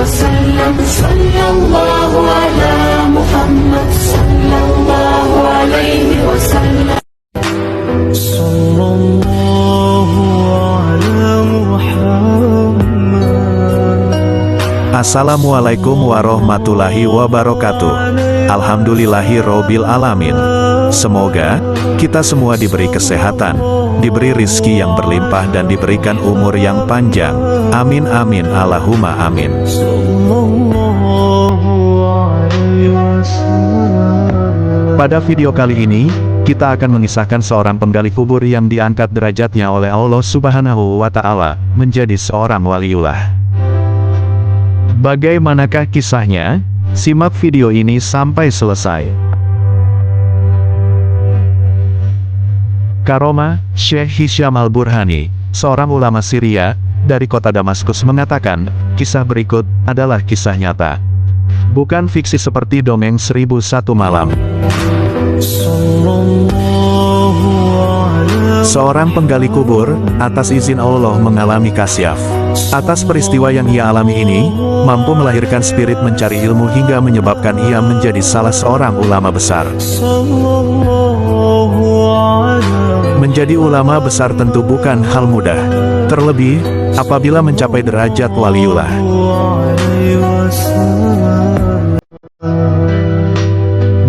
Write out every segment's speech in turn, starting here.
وسلم صلى الله على محمد صلى الله عليه وسلم صلى الله على محمد. Assalamualaikum warahmatullahi wabarakatuh. Alhamdulillahirobbil alamin. Semoga kita semua diberi kesehatan, diberi rizki yang berlimpah dan diberikan umur yang panjang. Amin amin Allahumma amin. Pada video kali ini, kita akan mengisahkan seorang penggali kubur yang diangkat derajatnya oleh Allah Subhanahu wa Ta'ala menjadi seorang waliullah. Bagaimanakah kisahnya? Simak video ini sampai selesai. Karomah Syekh Hisham Al-Burhani, seorang ulama Syria dari kota Damaskus, mengatakan, kisah berikut adalah kisah nyata, bukan fiksi seperti dongeng 1001 malam. Seorang penggali kubur, atas izin Allah, mengalami kasyaf. Atas peristiwa yang ia alami ini, mampu melahirkan spirit mencari ilmu hingga menyebabkan ia menjadi salah seorang ulama besar. Menjadi ulama besar tentu bukan hal mudah, terlebih apabila mencapai derajat waliullah.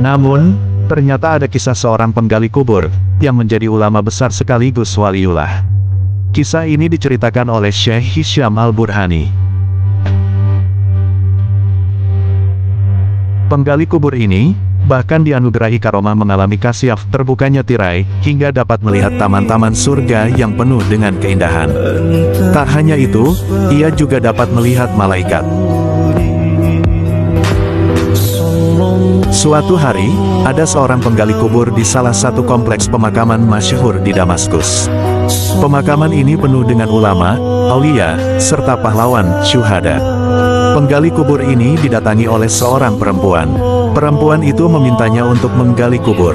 Namun, ternyata ada kisah seorang penggali kubur yang menjadi ulama besar sekaligus waliullah. Kisah ini diceritakan oleh Syekh Hisham Al-Burhani. Penggali kubur ini bahkan dianugerahi karomah mengalami kasyaf terbukanya tirai hingga dapat melihat taman-taman surga yang penuh dengan keindahan. Tak hanya itu, ia juga dapat melihat malaikat. Suatu hari, ada seorang penggali kubur di salah satu kompleks pemakaman masyhur di Damaskus. Pemakaman ini penuh dengan ulama, aulia, serta pahlawan, syuhada. Penggali kubur ini didatangi oleh seorang perempuan. Perempuan itu memintanya untuk menggali kubur.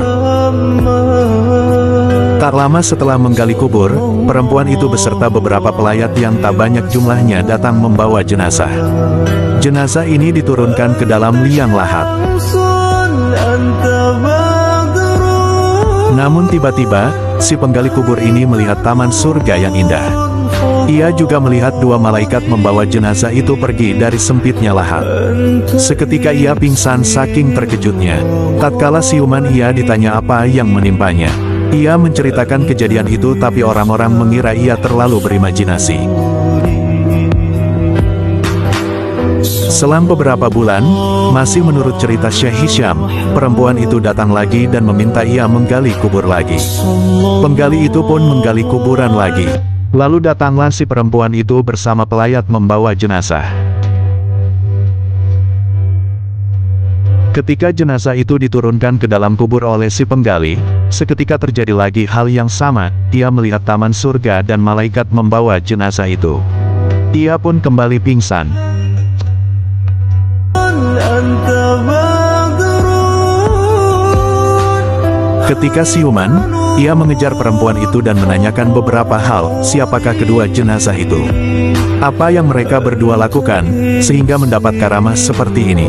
Tak lama setelah menggali kubur, perempuan itu beserta beberapa pelayat yang tak banyak jumlahnya datang membawa jenazah. Jenazah ini diturunkan ke dalam liang lahat. Namun tiba-tiba, si penggali kubur ini melihat taman surga yang indah. Ia juga melihat dua malaikat membawa jenazah itu pergi dari sempitnya lahat. Seketika ia pingsan saking terkejutnya. Tatkala siuman ia ditanya apa yang menimpanya. Ia menceritakan kejadian itu, tapi orang-orang mengira ia terlalu berimajinasi. Selang beberapa bulan, masih menurut cerita Syekh Hisham, perempuan itu datang lagi dan meminta ia menggali kubur lagi. Penggali itu pun menggali kuburan lagi. Lalu datanglah si perempuan itu bersama pelayat membawa jenazah. Ketika jenazah itu diturunkan ke dalam kubur oleh si penggali, seketika terjadi lagi hal yang sama. Ia melihat taman surga dan malaikat membawa jenazah itu. Ia pun kembali pingsan. Ketika siuman, ia mengejar perempuan itu dan menanyakan beberapa hal, siapakah kedua jenazah itu? Apa yang mereka berdua lakukan, sehingga mendapat karamah seperti ini?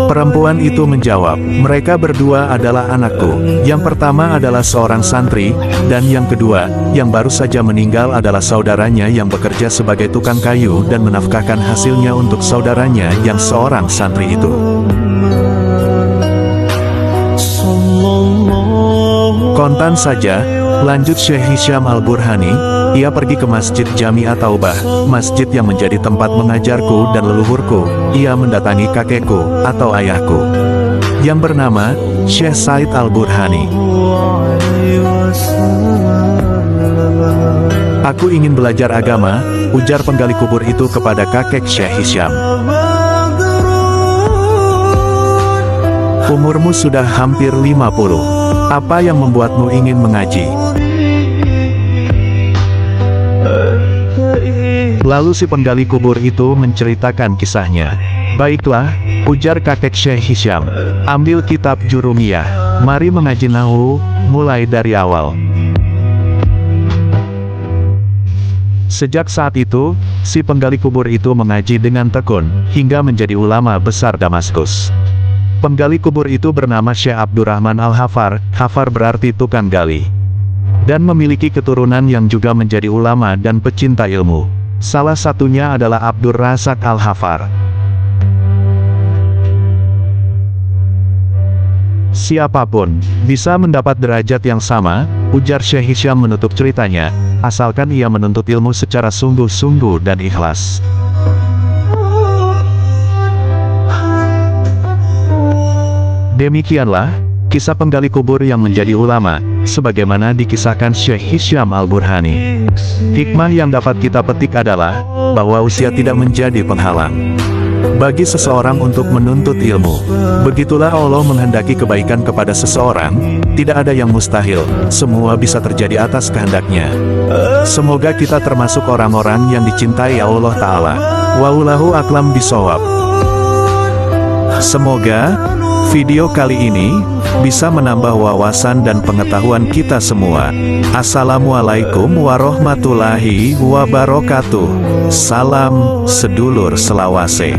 Perempuan itu menjawab, mereka berdua adalah anakku. Yang pertama adalah seorang santri, dan yang kedua, yang baru saja meninggal adalah saudaranya yang bekerja sebagai tukang kayu dan menafkahkan hasilnya untuk saudaranya yang seorang santri itu. Kontan saja, lanjut Syekh Hisham Al-Burhani, ia pergi ke Masjid Jami'ah Taubah, masjid yang menjadi tempat mengajarku dan leluhurku. Ia mendatangi kakekku, atau ayahku, yang bernama Syekh Said Al-Burhani. Aku ingin belajar agama, ujar penggali kubur itu kepada kakek Syekh Hisham. Umurmu sudah hampir 50. Apa yang membuatmu ingin mengaji? Lalu si penggali kubur itu menceritakan kisahnya. Baiklah, ujar kakek Syekh Hisham, ambil kitab Jurumiyah, mari mengaji nahwu, mulai dari awal. Sejak saat itu, si penggali kubur itu mengaji dengan tekun, hingga menjadi ulama besar Damaskus. Penggali kubur itu bernama Syekh Abdurrahman Al-Hafar, Hafar berarti tukang gali. Dan memiliki keturunan yang juga menjadi ulama dan pecinta ilmu. Salah satunya adalah Abdur Razak Al-Hafar. Siapapun bisa mendapat derajat yang sama, ujar Syekh Hisham menutup ceritanya, asalkan ia menuntut ilmu secara sungguh-sungguh dan ikhlas. Demikianlah kisah penggali kubur yang menjadi ulama, sebagaimana dikisahkan Syekh Hisham Al-Burhani. Hikmah yang dapat kita petik adalah bahwa usia tidak menjadi penghalang bagi seseorang untuk menuntut ilmu. Begitulah Allah menghendaki kebaikan kepada seseorang, tidak ada yang mustahil, semua bisa terjadi atas kehendaknya. Semoga kita termasuk orang-orang yang dicintai Allah Ta'ala. Wallahu a'lam bishawab. Semoga video kali ini bisa menambah wawasan dan pengetahuan kita semua. Assalamualaikum warahmatullahi wabarakatuh. Salam sedulur selawase.